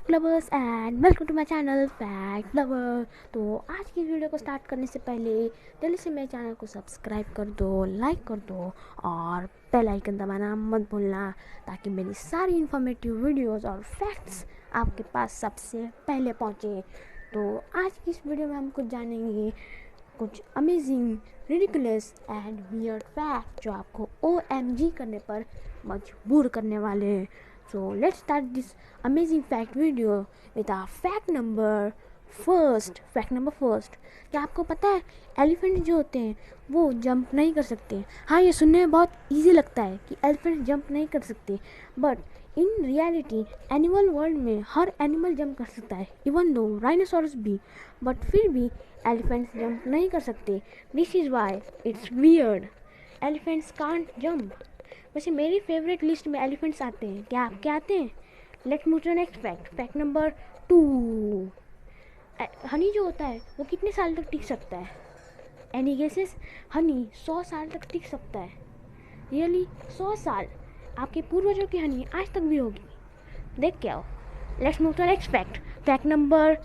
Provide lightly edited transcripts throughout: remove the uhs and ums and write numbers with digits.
Fact lovers and welcome to my channel fact lover. तो आज की वीडियो को स्टार्ट करने से पहले जल्दी से मेरे चैनल को सब्सक्राइब कर दो, लाइक कर दो और बेल आइकन दबाना मत भूलना, ताकि मेरी सारी इन्फॉर्मेटिव वीडियोस और फैक्ट्स आपके पास सबसे पहले पहुँचे। तो आज की इस वीडियो में हम कुछ जानेंगे, कुछ amazing, ridiculous and weird fact जो आपको OMG करने पर मजबूर करने वाले हैं। So let's start this amazing fact video with our fact number first. Fact number first, क्या आपको पता है एलिफेंट जो होते हैं वो जंप नहीं कर सकते। हाँ, ये सुनने में बहुत इजी लगता है कि एलिफेंट जंप नहीं कर सकते, but in reality animal world में हर एनिमल जंप कर सकता है, इवन दो राइनोसोरस भी, बट फिर भी एलिफेंट्स जंप नहीं कर सकते। This is why it's weird, elephants can't jump. वैसे मेरी फेवरेट लिस्ट में एलिफेंट्स आते हैं, क्या आपके आते हैं? Let's move to next fact. Fact number 2, honey जो होता है वो कितने साल तक टिक सकता है? Any guesses? हनी 100 साल तक टिक सकता है। रियली 100 साल? आपके पूर्वजों की हनी आज तक भी होगी, देख के आओ। Let's move to next fact. Fact number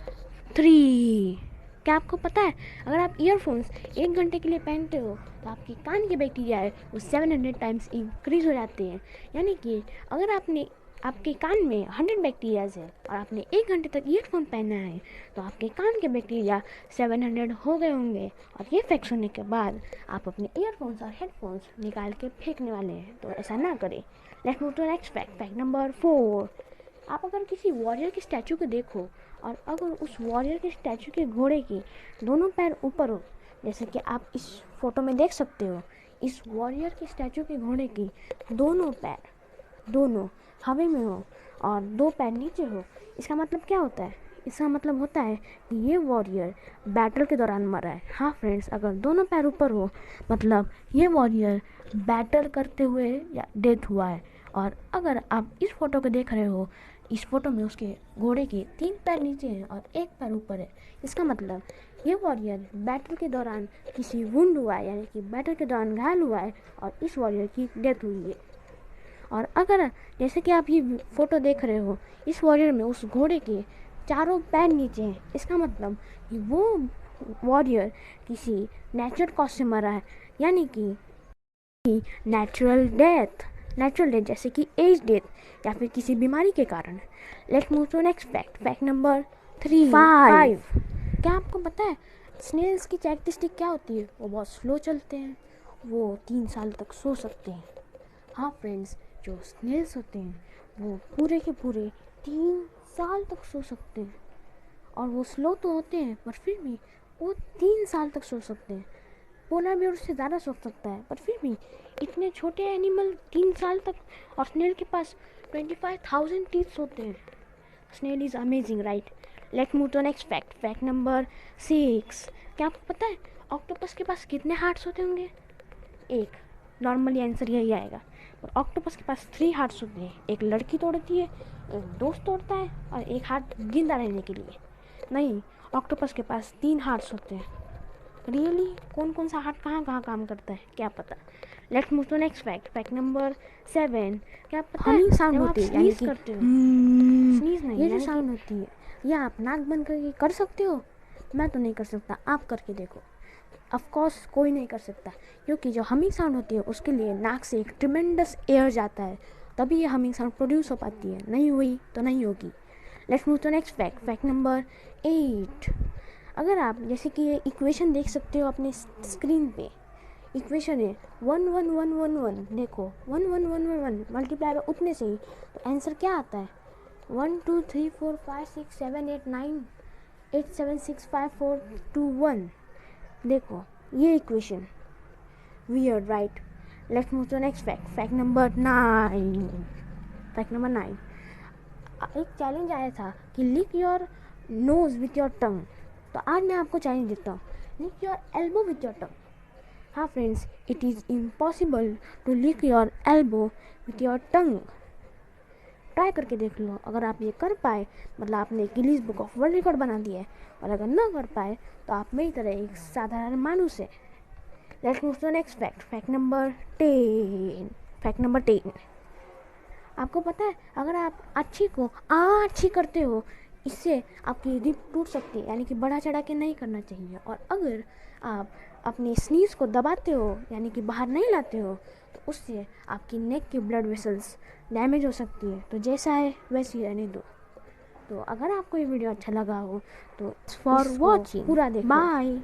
3, क्या आपको पता है अगर आप ईयरफोन्स 1 घंटे के लिए पहनते हो तो आपके कान के बैक्टीरिया है वो 700 टाइम्स इंक्रीज हो जाते हैं। यानी कि अगर आपके कान में 100 बैक्टीरियाज है और आपने 1 घंटे तक ईयरफोन पहना है तो आपके कान के बैक्टीरिया 700 हो गए होंगे। और ये फैक्ट सुनने के बाद आप अपने ईयरफोन्स और हेडफोन्स निकाल के फेंकने वाले हैं, तो ऐसा ना करें। Let's move to next fact. Fact number 4, आप अगर किसी वॉरियर की स्टैचू को देखो और अगर उस वॉरियर के स्टैचू के घोड़े के दोनों पैर ऊपर हो, जैसे कि आप इस फोटो में देख सकते हो, इस वॉरियर के स्टैचू के घोड़े की दोनों पैर दोनों हवा में हो और 2 पैर नीचे हो, इसका मतलब क्या होता है? इसका मतलब होता है कि ये वॉरियर बैटल के दौरान मरा है। हाँ फ्रेंड्स, अगर दोनों पैर ऊपर हो मतलब ये वॉरियर बैटल करते हुए या डेथ हुआ है। और अगर आप इस फोटो को देख रहे हो, इस फोटो में उसके घोड़े के 3 पैर नीचे हैं और 1 पैर ऊपर है, इसका मतलब ये वॉरियर बैटल के दौरान किसी वुंड हुआ है, यानी कि बैटल के दौरान घायल हुआ है और इस वॉरियर की डेथ हुई है। और अगर जैसे कि आप ये फोटो देख रहे हो, इस वॉरियर में उस घोड़े के 4 पैर नीचे हैं, इसका मतलब कि वो वॉरियर किसी नेचुरल कॉज से मरा है, यानी कि नेचुरल डेथ जैसे कि एज डेथ या फिर किसी बीमारी के कारण। Let's move to next fact. Fact number 5, क्या आपको पता है स्नेल्स की कैरेक्टरिस्टिक क्या होती है? वो बहुत स्लो चलते हैं, वो 3 साल तक सो सकते हैं। हाँ फ्रेंड्स, जो स्नेल्स होते हैं वो पूरे के पूरे 3 साल तक सो सकते हैं। और वो स्लो तो होते हैं पर फिर भी वो 3 साल तक सो सकते हैं। पोलर बेयर उससे ज़्यादा सो सकता है, पर फिर भी इतने छोटे एनिमल 3 साल तक, और स्नेल के पास 25,000 टीथ्स होते हैं। Snail is amazing, right? Let's move to next fact. Fact number 6, क्या आपको पता है ऑक्टोपस के पास कितने हार्ट्स होते होंगे? 1, नॉर्मली आंसर यही आएगा। और ऑक्टोपस के पास 3 हार्ट्स होते हैं, एक लड़की तोड़ती है, एक दोस्त तोड़ता है और एक हार्ट जिंदा रहने के लिए। नहीं, ऑक्टोपस के पास 3 हार्ट्स होते हैं। रियली कौन कौन सा हार्ट कहाँ कहाँ काम करता है क्या पता। Let's move to next fact. Fact number 7, क्या पता है साउंड जब होती आप है, यानी स्नीज कि करते हो, स्नीज नहीं, ये जो यानी साउंड कि होती है, ये आप नाक बंद करके कर सकते हो? मैं तो नहीं कर सकता, आप करके देखो। ऑफ कोर्स कोई नहीं कर सकता, क्योंकि जो हमिंग साउंड होती है उसके लिए नाक से एक ट्रिमेंडस एयर जाता है, तभी ये हमिंग साउंड प्रोड्यूस हो पाती है। नहीं हुई तो नहीं होगी। Let's move to next fact. Fact number 8, अगर आप जैसे कि ये इक्वेशन देख सकते हो अपने स्क्रीन पे, इक्वेशन है 11111, देखो 11111 मल्टीप्लाई बाय उतने से ही तो आंसर क्या आता है? 1 2 3 4 5 6 7 8 9 8 7 6 5 4 2 1। देखो ये equation weird, right? Let's move to next fact. Fact number 9। Fact number 9, एक चैलेंज आया था कि lick your nose with your tongue, तो आज मैं आपको चैलेंज देता हूँ, lick your elbow with your tongue. हाँ friends, it is impossible to lick your elbow with your tongue. Try करके देख लो, अगर आप ये कर पाए मतलब आपने Guinness book of world record बना दिया है, और अगर ना कर पाए तो आप मेरी तरह एक साधारण मानुस है। Let's move to next fact. Fact number 10। Fact number 10, आपको पता है, अगर आप अच्छी को अच्छी करते हो, इससे आपकी रिप टूट सकती है, यानी कि बढ़ा चढ़ा के नहीं करना चाहिए। और अगर आप अपनी स्नीज़ को दबाते हो, यानी कि बाहर नहीं लाते हो, तो उससे आपकी नेक की ब्लड वेसल्स डैमेज हो सकती है। तो जैसा है वैसे ही रहने दो। तो अगर आपको ये वीडियो अच्छा लगा हो तो फॉर इसको वॉचिंग पूरा देखो। बाय।